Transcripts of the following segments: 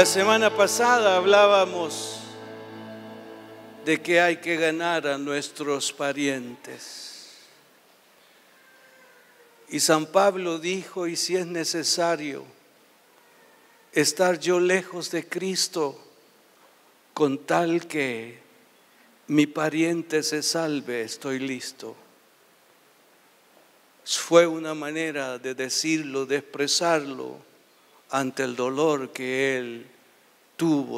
La semana pasada hablábamos de que hay que ganar a nuestros parientes. Y San Pablo dijo, y si es necesario estar yo lejos de Cristo, con tal que mi pariente se salve, estoy listo. Fue una manera de decirlo, de expresarlo ante el dolor que él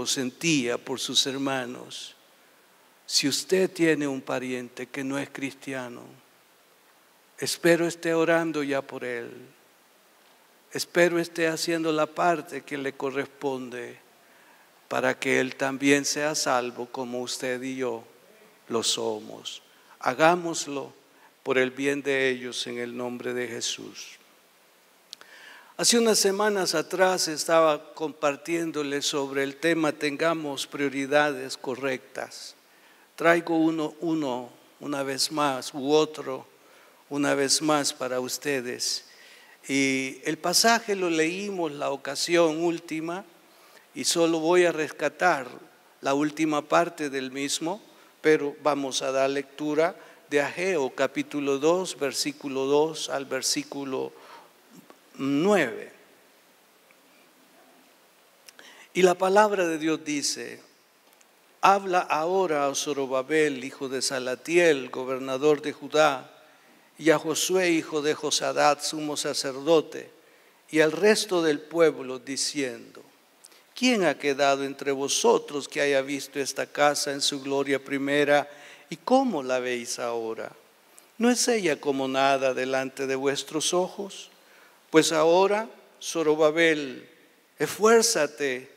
sentía por sus hermanos. Si usted tiene un pariente que no es cristiano, espero esté orando ya por él. Espero esté haciendo la parte que le corresponde para que él también sea salvo como usted y yo lo somos. Hagámoslo por el bien de ellos en el nombre de Jesús. Hace unas semanas atrás estaba compartiéndoles sobre el tema tengamos prioridades correctas. Traigo uno una vez más u otro una vez más para ustedes. Y el pasaje lo leímos la ocasión última y solo voy a rescatar la última parte del mismo, pero vamos a dar lectura de Ageo capítulo 2, versículo 2 al versículo 9. Y la palabra de Dios dice: habla ahora a Zorobabel, hijo de Salatiel, gobernador de Judá, y a Josué, hijo de Josadat, sumo sacerdote, y al resto del pueblo, diciendo: ¿quién ha quedado entre vosotros que haya visto esta casa en su gloria primera? ¿Y cómo la veis ahora? ¿No es ella como nada delante de vuestros ojos? Pues ahora, Zorobabel, esfuérzate,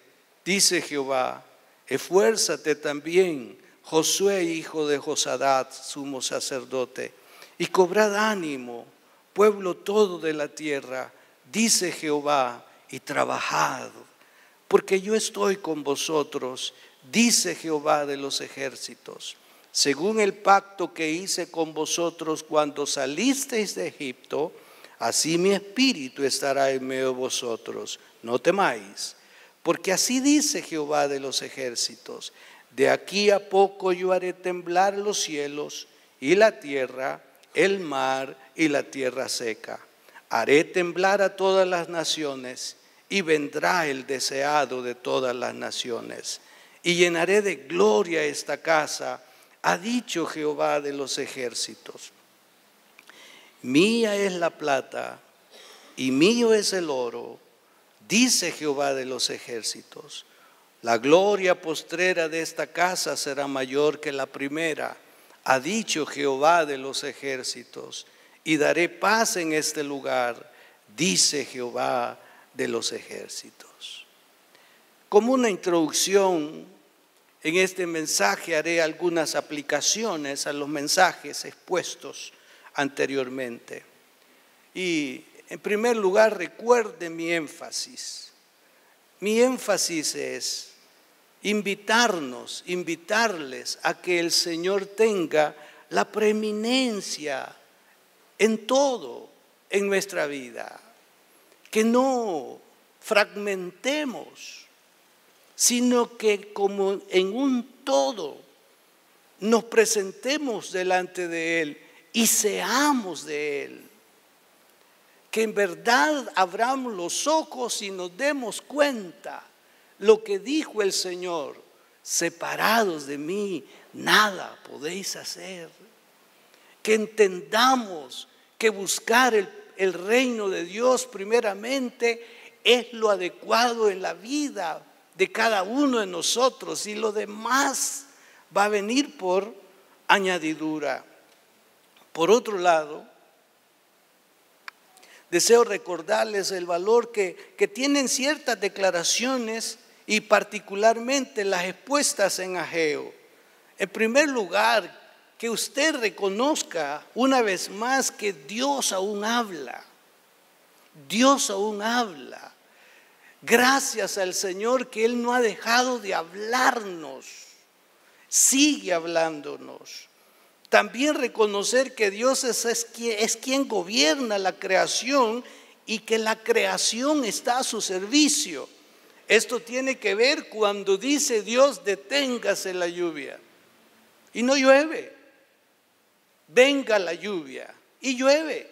dice Jehová, esfuérzate también, Josué, hijo de Josadat, sumo sacerdote, y cobrad ánimo, pueblo todo de la tierra, dice Jehová, y trabajad, porque yo estoy con vosotros, dice Jehová de los ejércitos, según el pacto que hice con vosotros cuando salisteis de Egipto. Así mi espíritu estará en medio de vosotros, no temáis, porque así dice Jehová de los ejércitos: de aquí a poco yo haré temblar los cielos y la tierra, el mar y la tierra seca. Haré temblar a todas las naciones y vendrá el deseado de todas las naciones. Y llenaré de gloria esta casa, ha dicho Jehová de los ejércitos. Mía es la plata y mío es el oro, dice Jehová de los ejércitos. La gloria postrera de esta casa será mayor que la primera, ha dicho Jehová de los ejércitos. Y daré paz en este lugar, dice Jehová de los ejércitos. Como una introducción, en este mensaje haré algunas aplicaciones a los mensajes expuestos anteriormente. Y en primer lugar, recuerde mi énfasis. Mi énfasis es invitarles a que el Señor tenga la preeminencia en todo en nuestra vida. Que no fragmentemos, sino que como en un todo nos presentemos delante de Él y seamos de Él. Que en verdad abramos los ojos y nos demos cuenta lo que dijo el Señor: separados de mí, nada podéis hacer. Que entendamos que buscar el reino de Dios primeramente es lo adecuado en la vida de cada uno de nosotros, y lo demás va a venir por añadidura. Por otro lado, deseo recordarles el valor que tienen ciertas declaraciones y particularmente las expuestas en Ageo. En primer lugar, que usted reconozca una vez más que Dios aún habla. Dios aún habla. Gracias al Señor que Él no ha dejado de hablarnos. Sigue hablándonos. También reconocer que Dios es quien gobierna la creación y que la creación está a su servicio. Esto tiene que ver cuando dice Dios, deténgase la lluvia. Y no llueve. Venga la lluvia y llueve.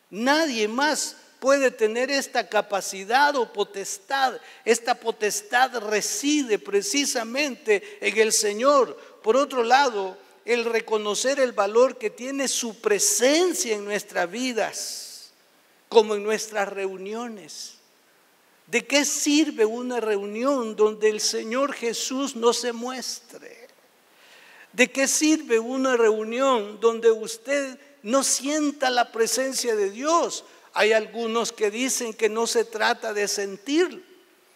Nadie más puede tener esta capacidad o potestad. Esta potestad reside precisamente en el Señor. Por otro lado, el reconocer el valor que tiene su presencia en nuestras vidas, como en nuestras reuniones. ¿De qué sirve una reunión donde el Señor Jesús no se muestre? ¿De qué sirve una reunión donde usted no sienta la presencia de Dios? Hay algunos que dicen que no se trata de sentir.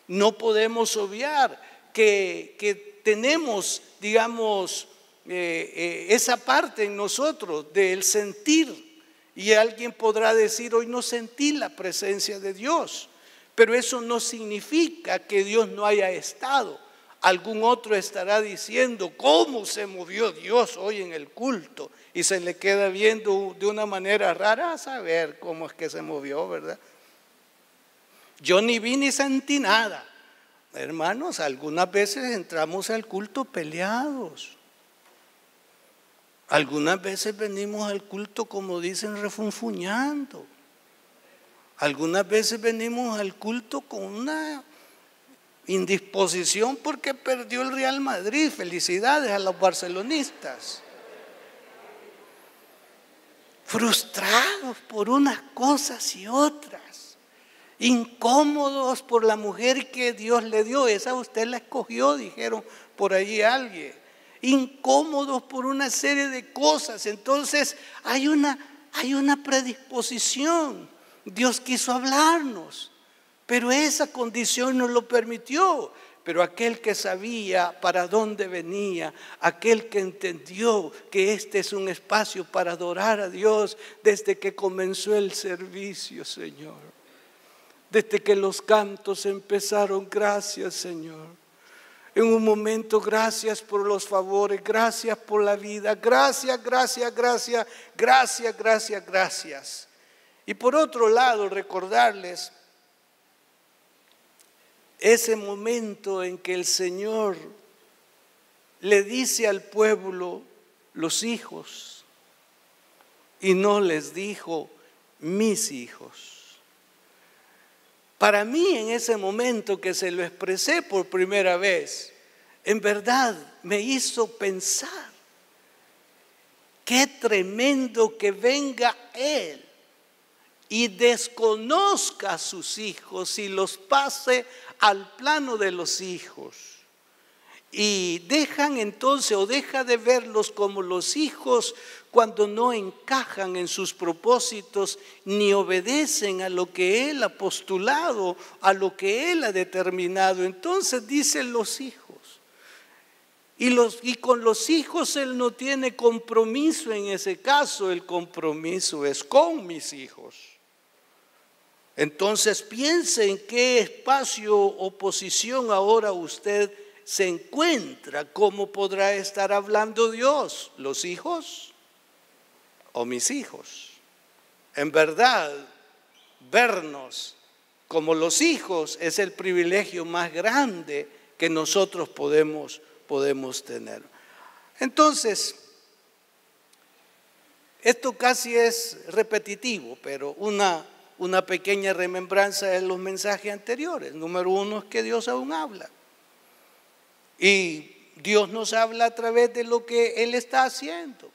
No podemos obviar que tenemos, digamos, esa parte en nosotros del sentir. Y alguien podrá decir, hoy no sentí la presencia de Dios. Pero eso no significa que Dios no haya estado. Algún otro estará diciendo, ¿cómo se movió Dios hoy en el culto? Y se le queda viendo de una manera rara a saber cómo es que se movió, ¿verdad? Yo ni vi ni sentí nada. Hermanos, algunas veces entramos al culto peleados. Algunas veces venimos al culto, como dicen, refunfuñando. Algunas veces venimos al culto con una indisposición porque perdió el Real Madrid. Felicidades a los barcelonistas. Frustrados por unas cosas y otras. Incómodos por la mujer que Dios le dio. Esa usted la escogió, dijeron por allí alguien. Incómodos por una serie de cosas. Entonces hay una predisposición. Dios quiso hablarnos, pero esa condición no lo permitió. Pero aquel que sabía para dónde venía, aquel que entendió que este es un espacio para adorar a Dios desde que comenzó el servicio, Señor. Desde que los cantos empezaron, gracias, Señor. En un momento, gracias por los favores, gracias por la vida, gracias, gracias, gracias, gracias, gracias, gracias. Y por otro lado, recordarles ese momento en que el Señor le dice al pueblo, los hijos, y no les dijo, mis hijos. Para mí, en ese momento que se lo expresé por primera vez, en verdad me hizo pensar, qué tremendo que venga Él y desconozca a sus hijos y los pase al plano de los hijos. Y dejan entonces o deja de verlos como los hijos cuando no encajan en sus propósitos ni obedecen a lo que Él ha postulado, a lo que Él ha determinado. Entonces dicen los hijos. Y con los hijos Él no tiene compromiso en ese caso, el compromiso es con mis hijos. Entonces piense en qué espacio o posición ahora usted se encuentra. ¿Cómo podrá estar hablando Dios? ¿Los hijos o mis hijos? En verdad, vernos como los hijos es el privilegio más grande que nosotros podemos tener. Entonces, esto casi es repetitivo, pero una pequeña remembranza de los mensajes anteriores. Número uno es que Dios aún habla. Y Dios nos habla a través de lo que Él está haciendo.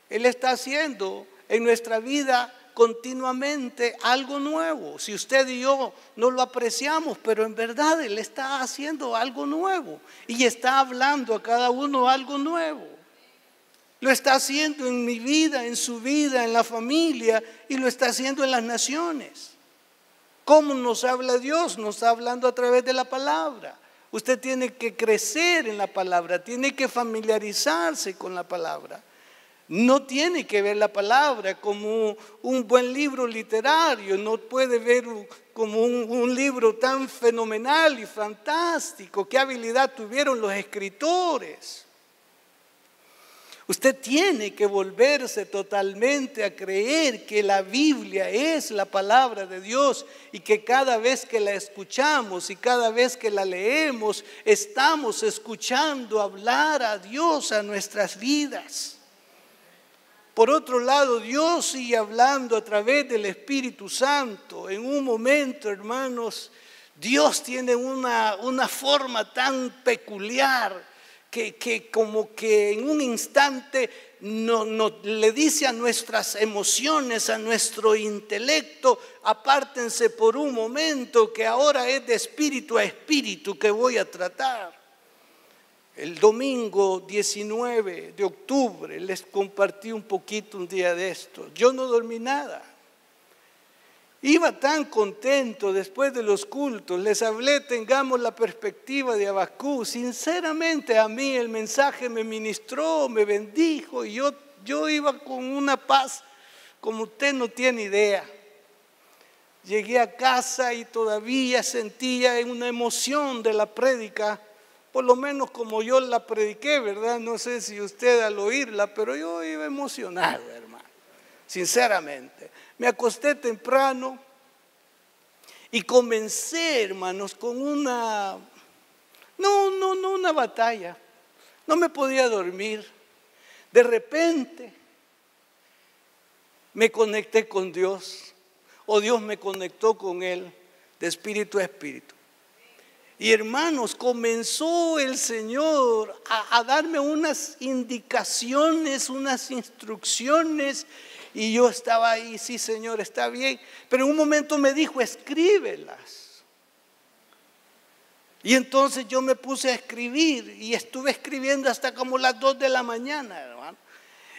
Él está haciendo en nuestra vida continuamente algo nuevo. Si usted y yo no lo apreciamos, pero en verdad Él está haciendo algo nuevo. Y está hablando a cada uno algo nuevo. Lo está haciendo en mi vida, en su vida, en la familia, y lo está haciendo en las naciones. ¿Cómo nos habla Dios? Nos está hablando a través de la palabra. Usted tiene que crecer en la palabra, tiene que familiarizarse con la palabra. No tiene que ver la palabra como un buen libro literario, no puede ver como un libro tan fenomenal y fantástico. ¿Qué habilidad tuvieron los escritores? Usted tiene que volverse totalmente a creer que la Biblia es la palabra de Dios y que cada vez que la escuchamos y cada vez que la leemos, estamos escuchando hablar a Dios a nuestras vidas. Por otro lado, Dios sigue hablando a través del Espíritu Santo. En un momento, hermanos, Dios tiene una forma tan peculiar que como que en un instante le dice a nuestras emociones, a nuestro intelecto: apártense por un momento, que ahora es de espíritu a espíritu que voy a tratar. El domingo 19 de octubre les compartí un poquito un día de esto. Yo no dormí nada. Iba tan contento después de los cultos, les hablé, tengamos la perspectiva de Habacuc. Sinceramente a mí el mensaje me ministró, me bendijo y yo iba con una paz como usted no tiene idea. Llegué a casa y todavía sentía una emoción de la prédica, por lo menos como yo la prediqué, ¿verdad? No sé si usted al oírla, pero yo iba emocionado, hermano, sinceramente. Me acosté temprano y comencé, hermanos, con una batalla. No me podía dormir. De repente me conecté con Dios, o Dios me conectó con Él, de espíritu a espíritu. Y hermanos, comenzó el Señor a darme unas indicaciones, unas instrucciones. Y yo estaba ahí, sí, Señor, está bien. Pero en un momento me dijo: escríbelas. Y entonces yo me puse a escribir y estuve escribiendo hasta como las 2 de la mañana, hermano.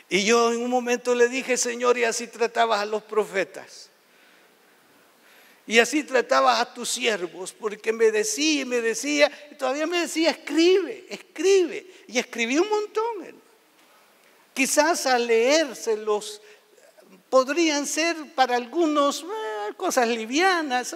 Y yo en un momento le dije: Señor, y así tratabas a los profetas. Y así tratabas a tus siervos, porque me decía, y todavía me decía: escribe. Y escribí un montón, hermano. Quizás al leérselos podrían ser para algunos cosas livianas,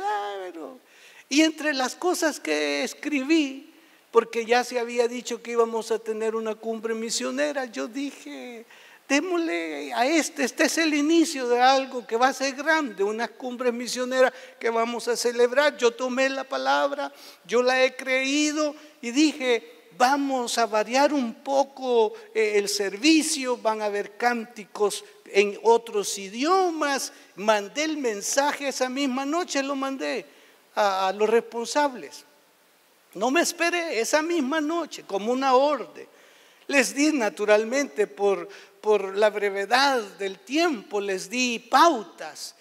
y entre las cosas que escribí, porque ya se había dicho que íbamos a tener una cumbre misionera, yo dije: démosle a este es el inicio de algo que va a ser grande, una cumbre misionera que vamos a celebrar. Yo tomé la palabra, yo la he creído y dije: vamos a variar un poco el servicio, van a haber cánticos en otros idiomas. Mandé el mensaje esa misma noche, lo mandé a los responsables. No me esperé, esa misma noche, como una orden. Les di naturalmente por la brevedad del tiempo, les di pautas,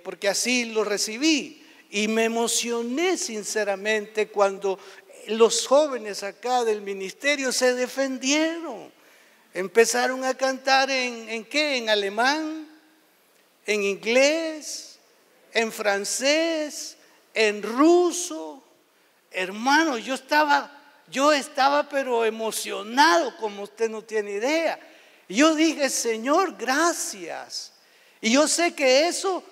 porque así lo recibí. Y me emocioné sinceramente cuando los jóvenes acá del ministerio se defendieron. Empezaron a cantar ¿en qué? En alemán, en inglés, en francés, en ruso. Hermano, yo estaba pero emocionado como usted no tiene idea. Y yo dije: Señor, gracias. Y yo sé que eso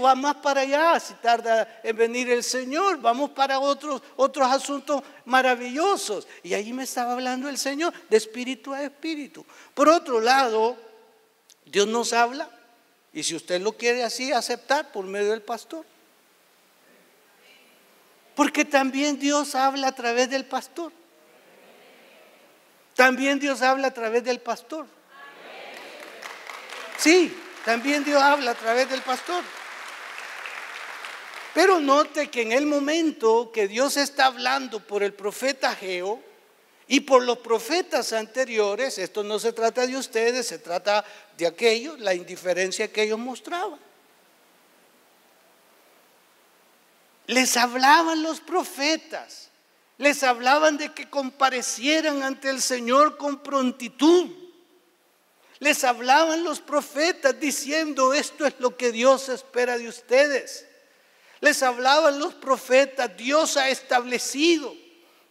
va más para allá. Si tarda en venir el Señor, vamos para otros asuntos maravillosos. Y ahí me estaba hablando el Señor de espíritu a espíritu. Por otro lado, Dios nos habla, y si usted lo quiere así aceptar, por medio del pastor. Porque también Dios habla a través del pastor. También Dios habla a través del pastor. Sí, también Dios habla a través del pastor. Pero note que en el momento que Dios está hablando por el profeta Ageo y por los profetas anteriores, esto no se trata de ustedes, se trata de aquellos, la indiferencia que ellos mostraban. Les hablaban los profetas, les hablaban de que comparecieran ante el Señor con prontitud. Les hablaban los profetas diciendo: esto es lo que Dios espera de ustedes. Les hablaban los profetas: Dios ha establecido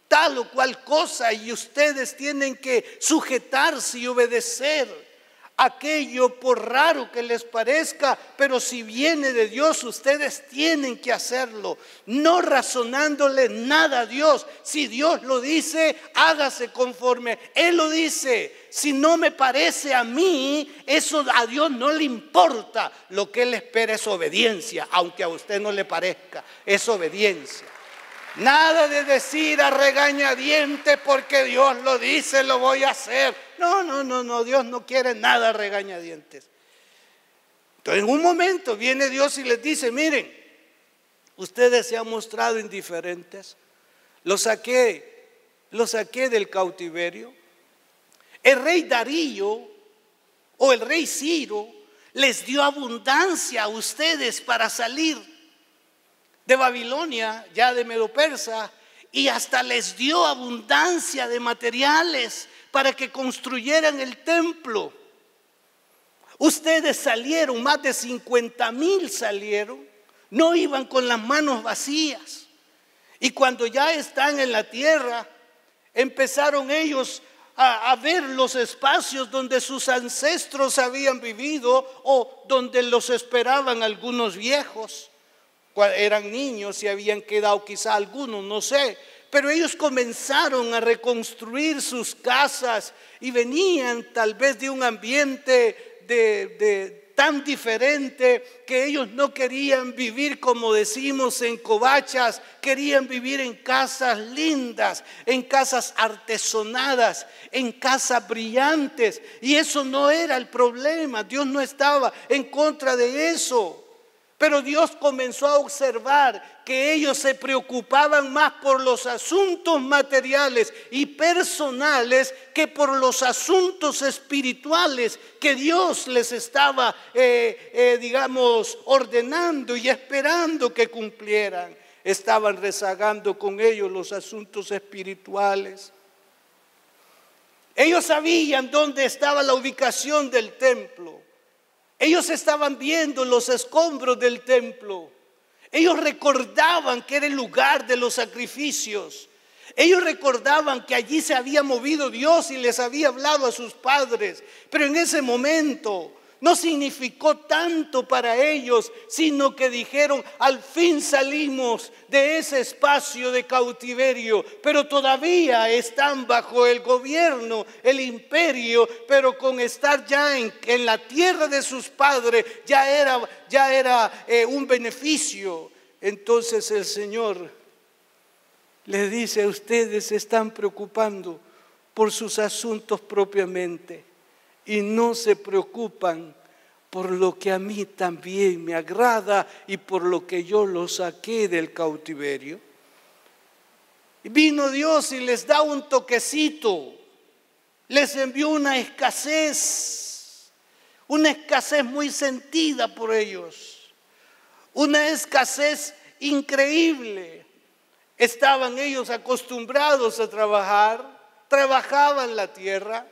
tal o cual cosa y ustedes tienen que sujetarse y obedecer aquello por raro que les parezca, pero si viene de Dios, ustedes tienen que hacerlo, no razonándole nada a Dios. Si Dios lo dice, hágase conforme Él lo dice. Si no me parece a mí, eso a Dios no le importa. Lo que Él espera es obediencia, aunque a usted no le parezca, es obediencia. Nada de decir a regañadientes porque Dios lo dice, lo voy a hacer. No, Dios no quiere nada a regañadientes. Entonces en un momento viene Dios y les dice, miren, ustedes se han mostrado indiferentes, los saqué del cautiverio. El rey Darío o el rey Ciro les dio abundancia a ustedes para salir de Babilonia, ya de Medo-Persa, y hasta les dio abundancia de materiales para que construyeran el templo. Ustedes salieron, más de 50,000 salieron, no iban con las manos vacías. Y cuando ya están en la tierra, empezaron ellos a ver los espacios donde sus ancestros habían vivido o donde los esperaban algunos viejos. Eran niños y habían quedado quizá algunos, no sé, pero ellos comenzaron a reconstruir sus casas y venían tal vez de un ambiente tan diferente que ellos no querían vivir, como decimos, en covachas, querían vivir en casas lindas, en casas artesonadas, en casas brillantes, y eso no era el problema. Dios no estaba en contra de eso. Pero Dios comenzó a observar que ellos se preocupaban más por los asuntos materiales y personales que por los asuntos espirituales que Dios les estaba, ordenando y esperando que cumplieran. Estaban rezagando con ellos los asuntos espirituales. Ellos sabían dónde estaba la ubicación del templo. Ellos estaban viendo los escombros del templo. Ellos recordaban que era el lugar de los sacrificios. Ellos recordaban que allí se había movido Dios y les había hablado a sus padres. Pero en ese momento no significó tanto para ellos, sino que dijeron, al fin salimos de ese espacio de cautiverio, pero todavía están bajo el gobierno, el imperio, pero con estar ya en la tierra de sus padres, ya era un beneficio. Entonces el Señor les dice, ustedes se están preocupando por sus asuntos propiamente y no se preocupan por lo que a mí también me agrada y por lo que yo los saqué del cautiverio. Y vino Dios y les da un toquecito, les envió una escasez muy sentida por ellos, una escasez increíble. Estaban ellos acostumbrados a trabajaban la tierra,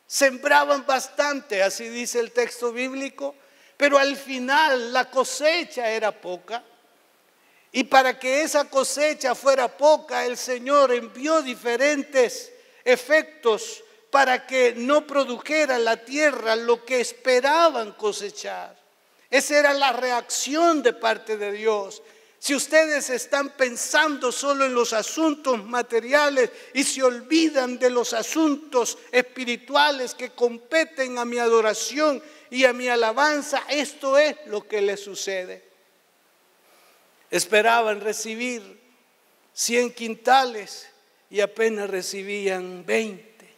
sembraban bastante, así dice el texto bíblico, pero al final la cosecha era poca. Y para que esa cosecha fuera poca, el Señor envió diferentes efectos para que no produjera la tierra lo que esperaban cosechar. Esa era la reacción de parte de Dios. Si ustedes están pensando solo en los asuntos materiales y se olvidan de los asuntos espirituales que competen a mi adoración y a mi alabanza, esto es lo que les sucede. Esperaban recibir 100 quintales y apenas recibían 20.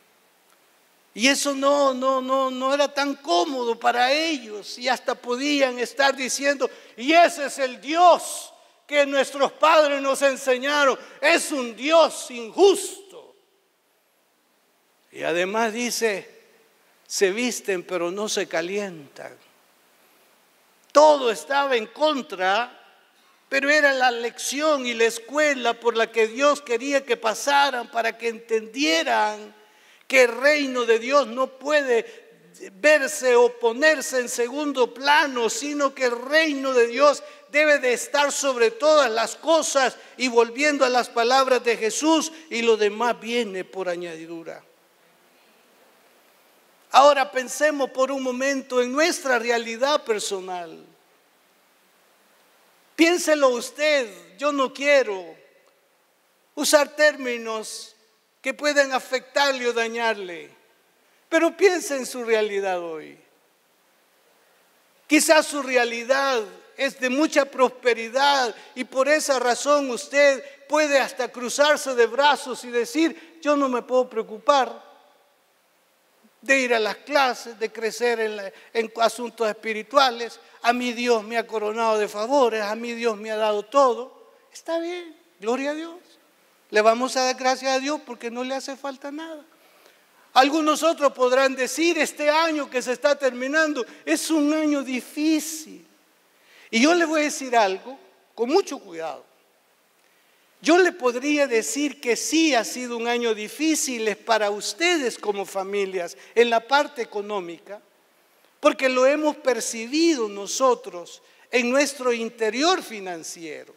Y eso no era tan cómodo para ellos, y hasta podían estar diciendo, y ese es el Dios que nuestros padres nos enseñaron, es un Dios injusto. Y además dice, se visten pero no se calientan. Todo estaba en contra, pero era la lección y la escuela por la que Dios quería que pasaran para que entendieran que el reino de Dios no puede verse o ponerse en segundo plano, sino que el reino de Dios debe de estar sobre todas las cosas, y volviendo a las palabras de Jesús, y lo demás viene por añadidura. Ahora pensemos por un momento en nuestra realidad personal. Piénselo usted, yo no quiero usar términos que puedan afectarle o dañarle, pero piense en su realidad hoy. Quizás su realidad es de mucha prosperidad y por esa razón usted puede hasta cruzarse de brazos y decir, yo no me puedo preocupar de ir a las clases, de crecer en asuntos espirituales. A mí Dios me ha coronado de favores, a mí Dios me ha dado todo. Está bien, gloria a Dios. Le vamos a dar gracias a Dios porque no le hace falta nada. Algunos otros podrán decir, este año que se está terminando es un año difícil. Y yo le voy a decir algo con mucho cuidado. Yo le podría decir que sí ha sido un año difícil para ustedes como familias en la parte económica, porque lo hemos percibido nosotros en nuestro interior financiero.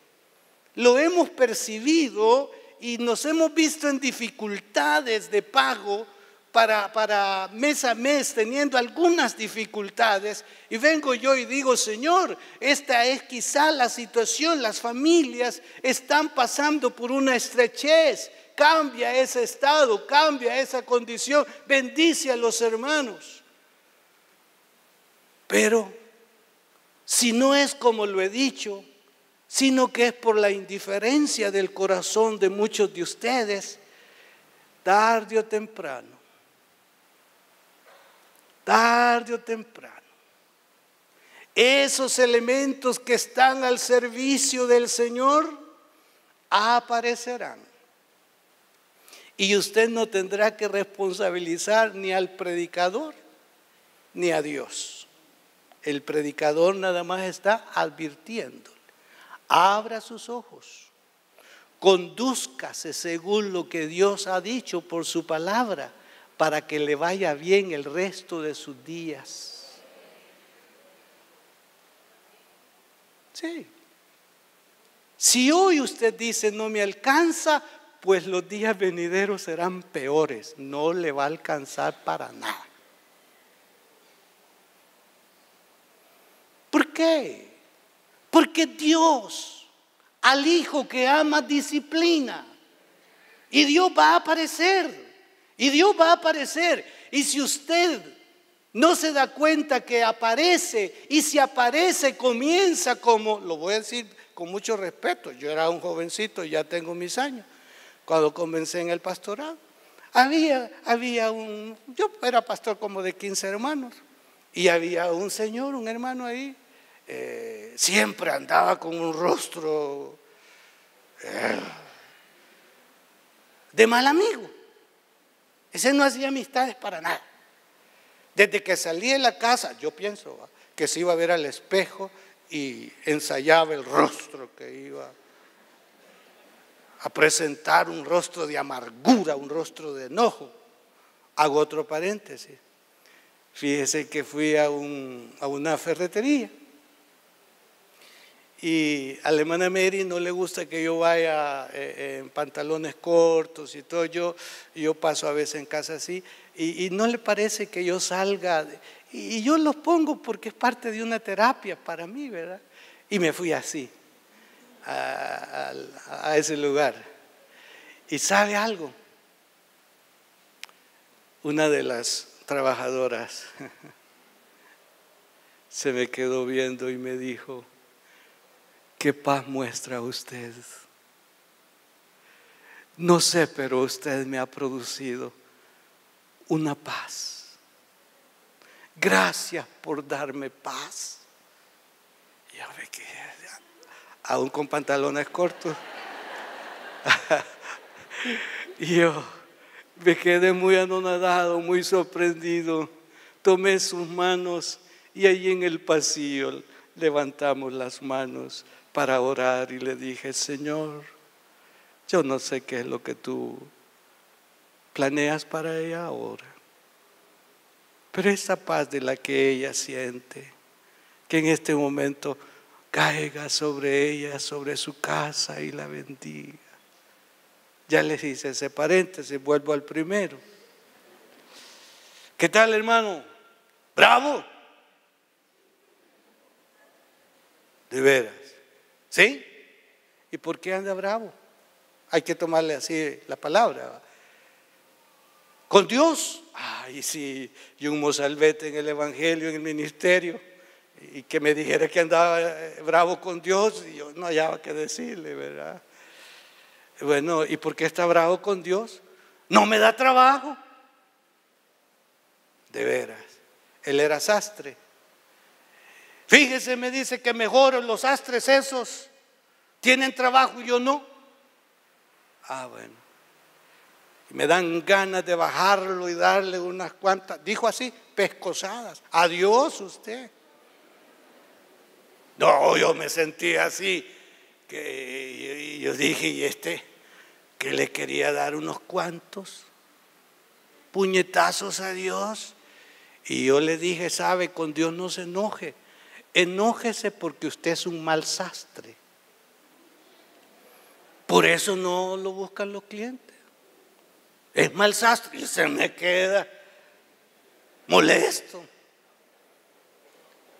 Lo hemos percibido y nos hemos visto en dificultades de pago para mes a mes, teniendo algunas dificultades, y vengo yo y digo, Señor, esta es quizá la situación, las familias están pasando por una estrechez, cambia ese estado, cambia esa condición, bendice a los hermanos. Pero si no es como lo he dicho, sino que es por la indiferencia del corazón de muchos de ustedes, tarde o temprano, esos elementos que están al servicio del Señor aparecerán. Y usted no tendrá que responsabilizar ni al predicador ni a Dios. El predicador nada más está advirtiéndole. Abra sus ojos, condúzcase según lo que Dios ha dicho por su palabra, para que le vaya bien el resto de sus días. Sí. Si hoy usted dice no me alcanza, pues los días venideros serán peores. No le va a alcanzar para nada. ¿Por qué? Porque Dios al hijo que ama disciplina. Y Dios va a aparecer. Y Dios va a aparecer. Y si usted no se da cuenta que aparece, y si aparece comienza como, lo voy a decir con mucho respeto, yo era un jovencito, ya tengo mis años, cuando comencé en el pastorado, yo era pastor como de 15 hermanos, y había un señor, un hermano ahí, siempre andaba con un rostro de mal amigo. Ese no hacía amistades para nada. Desde que salí de la casa, yo pienso que se iba a ver al espejo y ensayaba el rostro que iba a presentar, un rostro de amargura, un rostro de enojo. Hago otro paréntesis. Fíjese que fui a una ferretería y a la hermana Mary no le gusta que yo vaya en pantalones cortos y todo. Yo paso a veces en casa así y no le parece que yo salga. Y yo los pongo porque es parte de una terapia para mí, ¿verdad? Y me fui así a ese lugar. ¿Y sabe algo? Una de las trabajadoras se me quedó viendo y me dijo, ¿qué paz muestra usted? No sé, pero usted me ha producido una paz. Gracias por darme paz. Yo me quedé, aún con pantalones cortos. Y yo me quedé muy anonadado, muy sorprendido. Tomé sus manos y allí en el pasillo levantamos las manos para orar y le dije, Señor, yo no sé qué es lo que tú planeas para ella ahora, pero esa paz de la que ella siente, que en este momento caiga sobre ella, sobre su casa y la bendiga. Ya les hice ese paréntesis, vuelvo al primero. ¿Qué tal, hermano? ¿Bravo? De veras. ¿Sí? ¿Y por qué anda bravo? Hay que tomarle así la palabra. ¿Con Dios? Ay, sí, y un mozalbete en el evangelio, en el ministerio, y que me dijera que andaba bravo con Dios, y yo no hallaba qué decirle, ¿verdad? Bueno, ¿y por qué está bravo con Dios? No me da trabajo. De veras, él era sastre. Fíjese, me dice que mejor los sastres esos tienen trabajo y yo no. Ah, bueno. Y me dan ganas de bajarlo y darle unas cuantas, dijo así, pescosadas. Adiós usted. No, yo me sentí así, que yo dije, ¿y este que le quería dar unos cuantos puñetazos a Dios? Y yo le dije, sabe, con Dios no se enoje, enójese porque usted es un mal sastre. Por eso no lo buscan los clientes. Es mal sastre y se me queda molesto.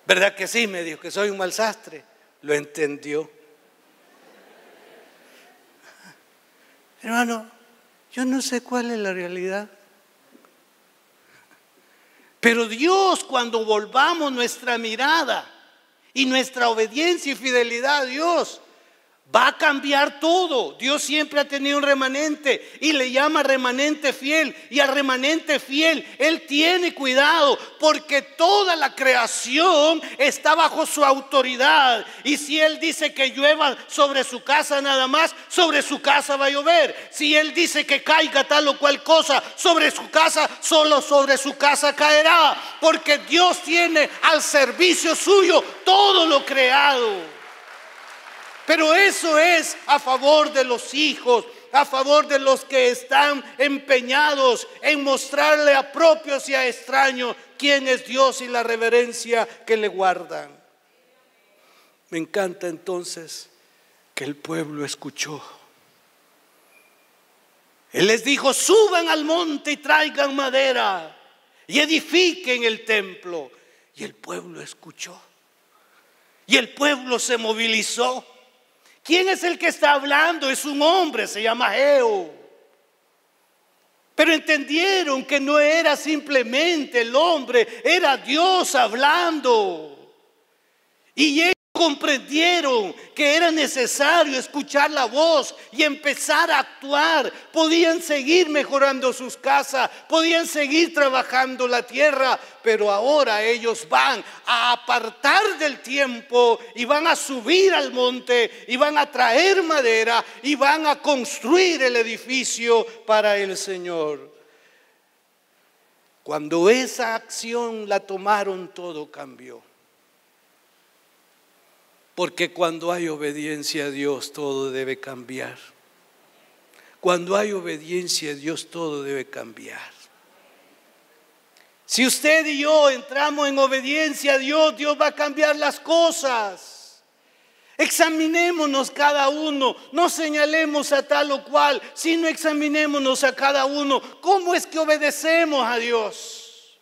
¿Verdad que sí? Me dijo que soy un mal sastre. Lo entendió. Hermano, yo no sé cuál es la realidad. Pero Dios, cuando volvamos nuestra mirada y nuestra obediencia y fidelidad a Dios, va a cambiar todo. Dios siempre ha tenido un remanente y le llama remanente fiel. Y al remanente fiel Él tiene cuidado, porque toda la creación está bajo su autoridad. Y si Él dice que llueva sobre su casa nada más, sobre su casa va a llover. Si Él dice que caiga tal o cual cosa sobre su casa, solo sobre su casa caerá. Porque Dios tiene al servicio suyo todo lo creado. Pero eso es a favor de los hijos, a favor de los que están empeñados en mostrarle a propios y a extraños quién es Dios y la reverencia que le guardan. Me encanta entonces que el pueblo escuchó. Él les dijo, suban al monte y traigan madera y edifiquen el templo. Y el pueblo escuchó. Y el pueblo se movilizó. ¿Quién es el que está hablando? Es un hombre, se llama Geo. Pero entendieron que no era simplemente el hombre, era Dios hablando. Y ellos comprendieron que era necesario escuchar la voz y empezar a actuar. Podían seguir mejorando sus casas, podían seguir trabajando la tierra, pero ahora ellos van a apartar del tiempo y van a subir al monte y van a traer madera y van a construir el edificio para el Señor. Cuando esa acción la tomaron, todo cambió. Porque cuando hay obediencia a Dios, todo debe cambiar. Cuando hay obediencia a Dios, todo debe cambiar. Si usted y yo entramos en obediencia a Dios, Dios va a cambiar las cosas. Examinémonos cada uno, no señalemos a tal o cual, sino examinémonos a cada uno. ¿Cómo es que obedecemos a Dios?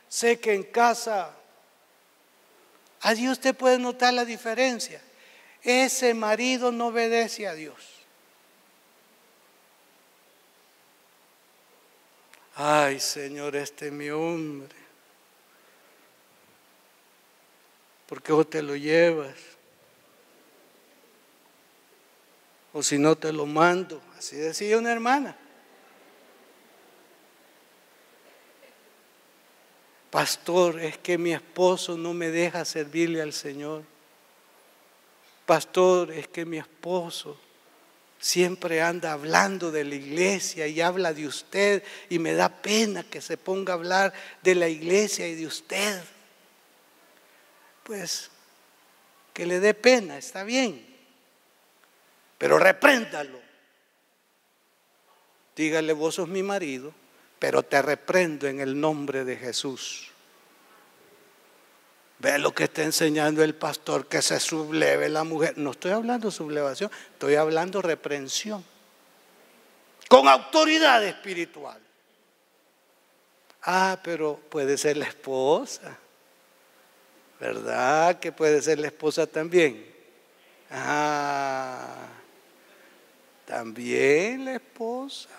Sé que en casa, allí usted puede notar la diferencia. Ese marido no obedece a Dios. Ay, Señor, este es mi hombre. ¿Por qué vos te lo llevas? O si no te lo mando. Así decía una hermana. Pastor, es que mi esposo no me deja servirle al Señor. Pastor, es que mi esposo siempre anda hablando de la iglesia y habla de usted y me da pena que se ponga a hablar de la iglesia y de usted. Pues que le dé pena, está bien, pero repréndalo. Dígale, vos sos mi marido, pero te reprendo en el nombre de Jesús. Ve lo que está enseñando el pastor, que se subleve la mujer. No estoy hablando de sublevación, estoy hablando de reprensión. Con autoridad espiritual. Ah, pero puede ser la esposa, ¿verdad? Que puede ser la esposa también. Ah, también la esposa.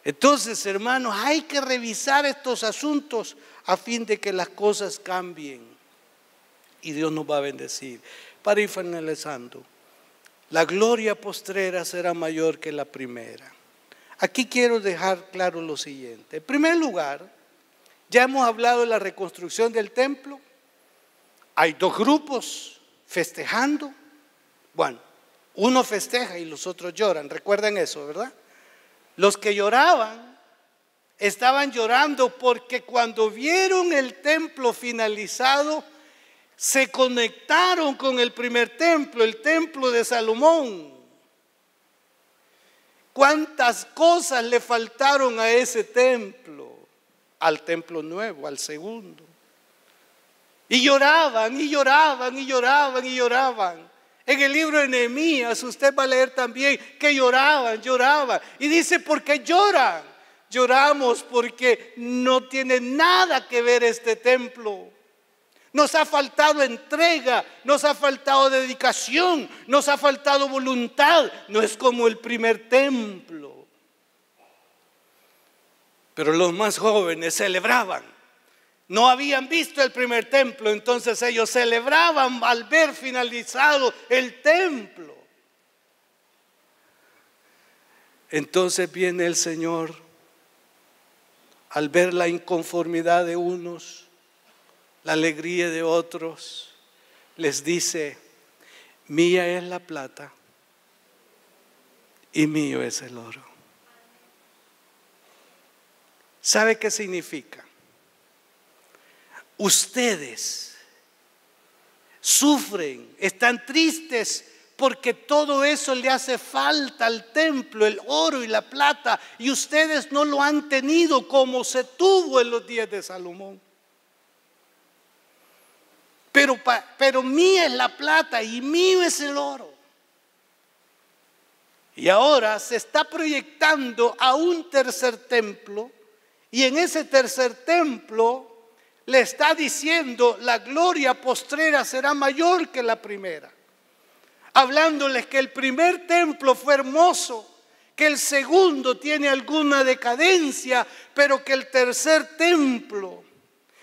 Entonces, hermanos, hay que revisar estos asuntos a fin de que las cosas cambien y Dios nos va a bendecir. Para ir finalizando, la gloria postrera será mayor que la primera. Aquí quiero dejar claro lo siguiente. En primer lugar, ya hemos hablado de la reconstrucción del templo. Hay dos grupos festejando. Bueno, uno festeja y los otros lloran. Recuerden eso, ¿verdad? Los que lloraban estaban llorando porque cuando vieron el templo finalizado, se conectaron con el primer templo, el templo de Salomón. ¿Cuántas cosas le faltaron a ese templo? Al templo nuevo, al segundo. Y lloraban, y lloraban, y lloraban, y lloraban. En el libro de Nehemías usted va a leer también que lloraban. Y dice, ¿por qué lloran? Lloramos porque no tiene nada que ver este templo. Nos ha faltado entrega, nos ha faltado dedicación, nos ha faltado voluntad. No es como el primer templo. Pero los más jóvenes celebraban. No habían visto el primer templo, entonces ellos celebraban al ver finalizado el templo. Entonces viene el Señor, al ver la inconformidad de unos, la alegría de otros, les dice, mía es la plata y mío es el oro. ¿Sabe qué significa? Ustedes sufren, están tristes porque todo eso le hace falta al templo, el oro y la plata, y ustedes no lo han tenido como se tuvo en los días de Salomón. Pero mía es la plata y mío es el oro. Y ahora se está proyectando a un tercer templo, y en ese tercer templo le está diciendo, la gloria postrera será mayor que la primera. Hablándoles que el primer templo fue hermoso, que el segundo tiene alguna decadencia, pero que el tercer templo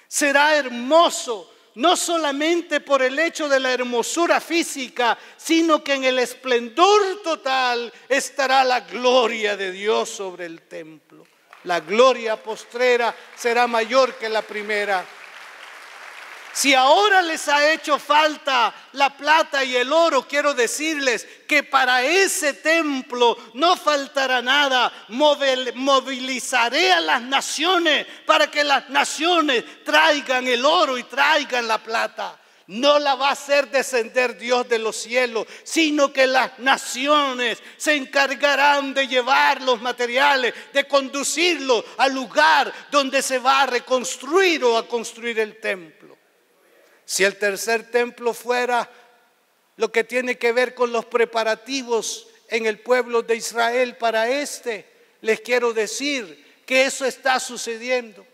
será hermoso, no solamente por el hecho de la hermosura física, sino que en el esplendor total estará la gloria de Dios sobre el templo. La gloria postrera será mayor que la primera. Si ahora les ha hecho falta la plata y el oro, quiero decirles que para ese templo no faltará nada. Movilizaré a las naciones para que las naciones traigan el oro y traigan la plata. No la va a hacer descender Dios de los cielos, sino que las naciones se encargarán de llevar los materiales, de conducirlos al lugar donde se va a reconstruir o a construir el templo. Si el tercer templo fuera lo que tiene que ver con los preparativos en el pueblo de Israel para les quiero decir que eso está sucediendo.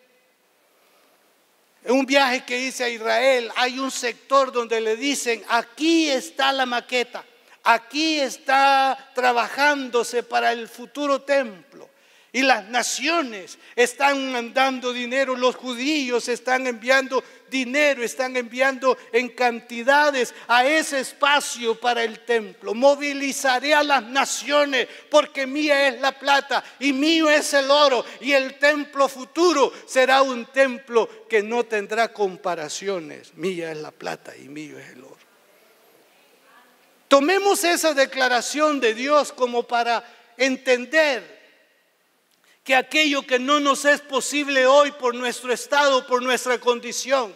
En un viaje que hice a Israel, hay un sector donde le dicen, aquí está la maqueta, aquí está trabajándose para el futuro templo. Y las naciones están mandando dinero, los judíos están enviando dinero, están enviando en cantidades a ese espacio para el templo. Movilizaré a las naciones porque mía es la plata y mío es el oro. Y el templo futuro será un templo que no tendrá comparaciones. Mía es la plata y mío es el oro. Tomemos esa declaración de Dios como para entender que aquello que no nos es posible hoy por nuestro estado, por nuestra condición,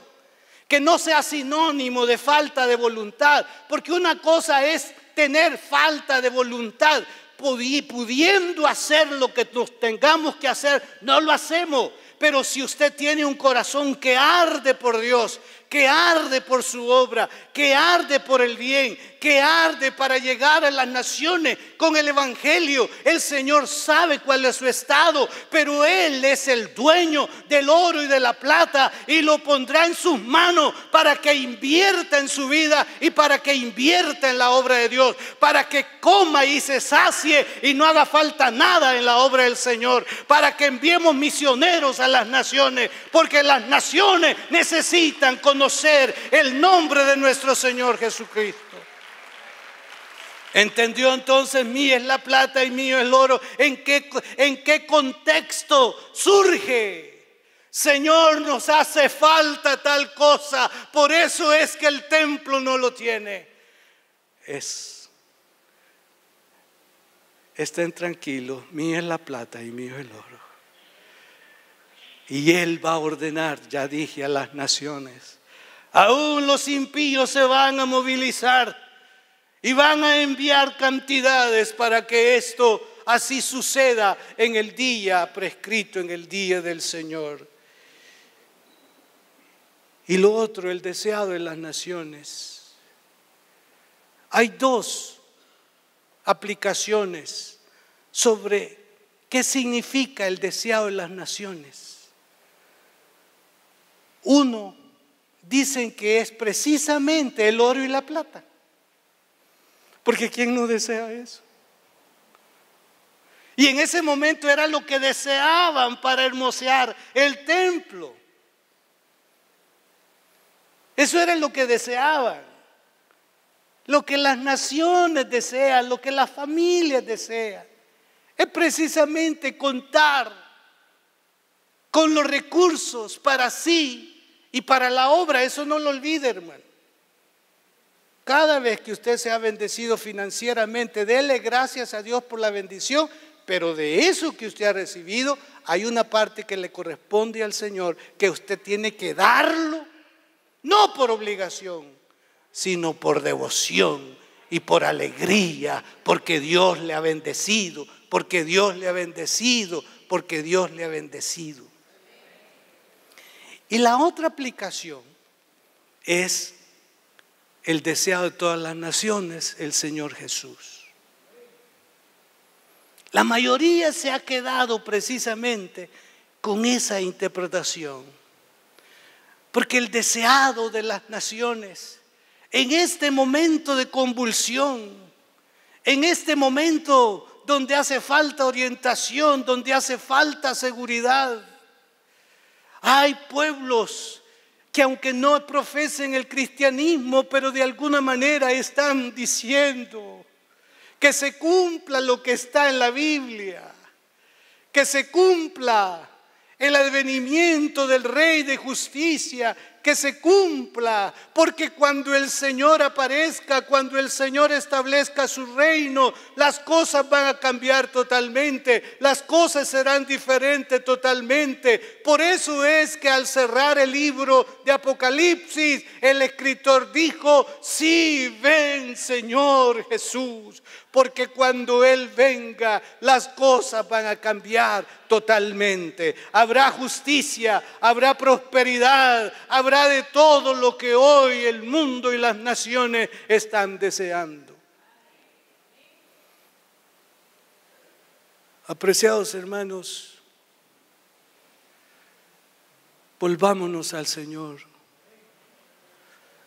que no sea sinónimo de falta de voluntad, porque una cosa es tener falta de voluntad, pudiendo hacer lo que nos tengamos que hacer, no lo hacemos. Pero si usted tiene un corazón que arde por Dios, que arde por su obra, que arde por el bien, que arde para llegar a las naciones con el evangelio. El Señor sabe cuál es su estado, pero Él es el dueño del oro y de la plata y lo pondrá en sus manos para que invierta en su vida y para que invierta en la obra de Dios, para que coma y se sacie y no haga falta nada en la obra del Señor, para que enviemos misioneros a las naciones, porque las naciones necesitan conocer el nombre de nuestro Señor Jesucristo. ¿Entendió entonces? Mía es la plata y mío es el oro. ¿En qué contexto surge? Señor, nos hace falta tal cosa, por eso es que el templo no lo tiene. Estén tranquilos, mía es la plata y mío es el oro. Y Él va a ordenar, ya dije, a las naciones. Aún los impíos se van a movilizar y van a enviar cantidades para que esto así suceda en el día prescrito, en el día del Señor. Y lo otro, el deseado de las naciones. Hay dos aplicaciones sobre qué significa el deseado de las naciones. Uno, dicen que es precisamente el oro y la plata. Porque ¿quién no desea eso? Y en ese momento era lo que deseaban para hermosear el templo. Eso era lo que deseaban. Lo que las naciones desean, lo que las familias desean. Es precisamente contar con los recursos para sí y para la obra. Eso no lo olvide, hermano. Cada vez que usted se ha bendecido financieramente, dele gracias a Dios por la bendición, pero de eso que usted ha recibido, hay una parte que le corresponde al Señor, que usted tiene que darlo, no por obligación, sino por devoción y por alegría, porque Dios le ha bendecido, porque Dios le ha bendecido, porque Dios le ha bendecido. Y la otra aplicación es el deseado de todas las naciones, el Señor Jesús. La mayoría se ha quedado precisamente con esa interpretación, porque el deseado de las naciones, en este momento de convulsión, en este momento donde hace falta orientación, donde hace falta seguridad, hay pueblos que aunque no profesen el cristianismo, pero de alguna manera están diciendo que se cumpla lo que está en la Biblia, que se cumpla el advenimiento del Rey de Justicia, que se cumpla, porque cuando el Señor aparezca, cuando el Señor establezca su reino, las cosas van a cambiar totalmente, las cosas serán diferentes totalmente. Por eso es que al cerrar el libro de Apocalipsis, el escritor dijo: sí, ven Señor Jesús, porque cuando Él venga, las cosas van a cambiar totalmente. Habrá justicia, habrá prosperidad, habrá de todo lo que hoy el mundo y las naciones están deseando. Apreciados hermanos, volvámonos al Señor.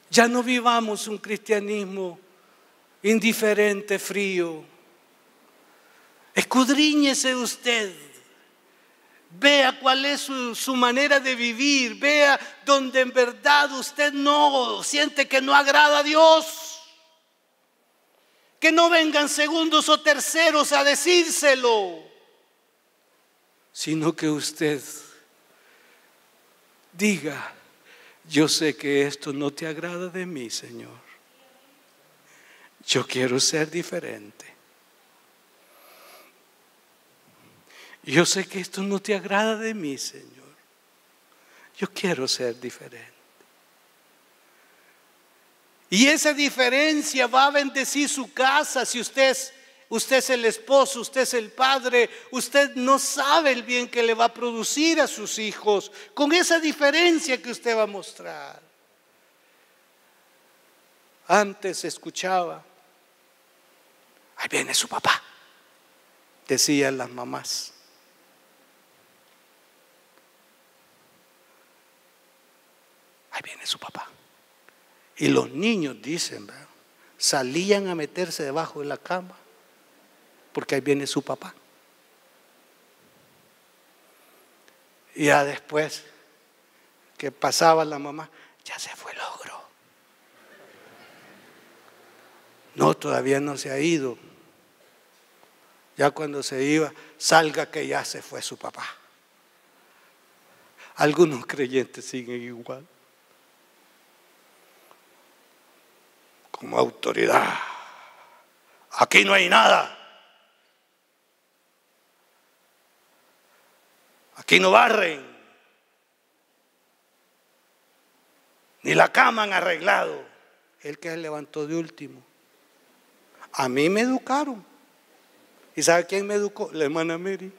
Ya no vivamos un cristianismo indiferente, frío. Escudriñese usted. Vea cuál es su manera de vivir. Vea donde en verdad usted no siente que no agrada a Dios. Que no vengan segundos o terceros a decírselo, sino que usted diga: yo sé que esto no te agrada de mí, Señor. Yo quiero ser diferente. Yo sé que esto no te agrada de mí, Señor. Yo quiero ser diferente. Y esa diferencia va a bendecir su casa. Si usted es el esposo, usted es el padre, usted no sabe el bien que le va a producir a sus hijos con esa diferencia que usted va a mostrar. Antes se escuchaba: ahí viene su papá, decían las mamás. Ahí viene su papá. Y los niños dicen, ¿verdad?, salían a meterse debajo de la cama porque ahí viene su papá. Y ya después que pasaba la mamá: ya se fue el ogro. No, todavía no se ha ido. Ya cuando se iba: salga que ya se fue su papá. Algunos creyentes siguen igual, como autoridad. Aquí no hay nada. Aquí no barren. Ni la cama han arreglado. El que se levantó de último. A mí me educaron. ¿Y sabe quién me educó? La hermana Mary.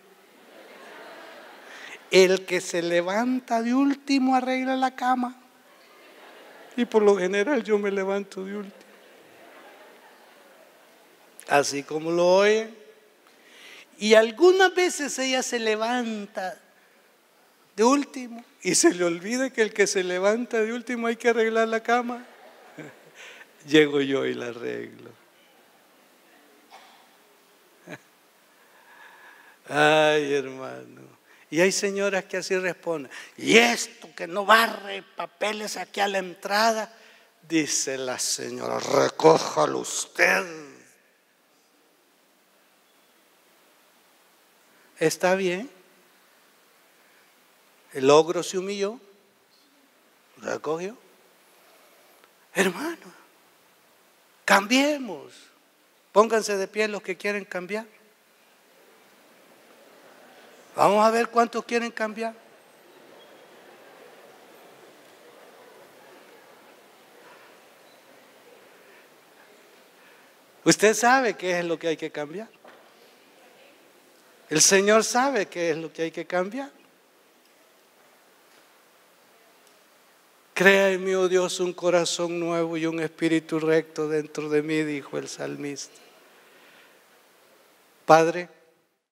El que se levanta de último arregla la cama. Y por lo general yo me levanto de último. Así como lo oyen. Y algunas veces ella se levanta de último y se le olvida que el que se levanta de último hay que arreglar la cama. Llego yo y la arreglo. Ay, hermano. Y hay señoras que así responden: y esto que no barre papeles aquí a la entrada. Dice la señora: recójalo usted. Está bien. El ogro se humilló, recogió. Hermano, cambiemos. Pónganse de pie los que quieren cambiar. Vamos a ver cuántos quieren cambiar. Usted sabe qué es lo que hay que cambiar. El Señor sabe qué es lo que hay que cambiar. Crea en mí, oh Dios, un corazón nuevo y un espíritu recto dentro de mí, dijo el salmista. Padre,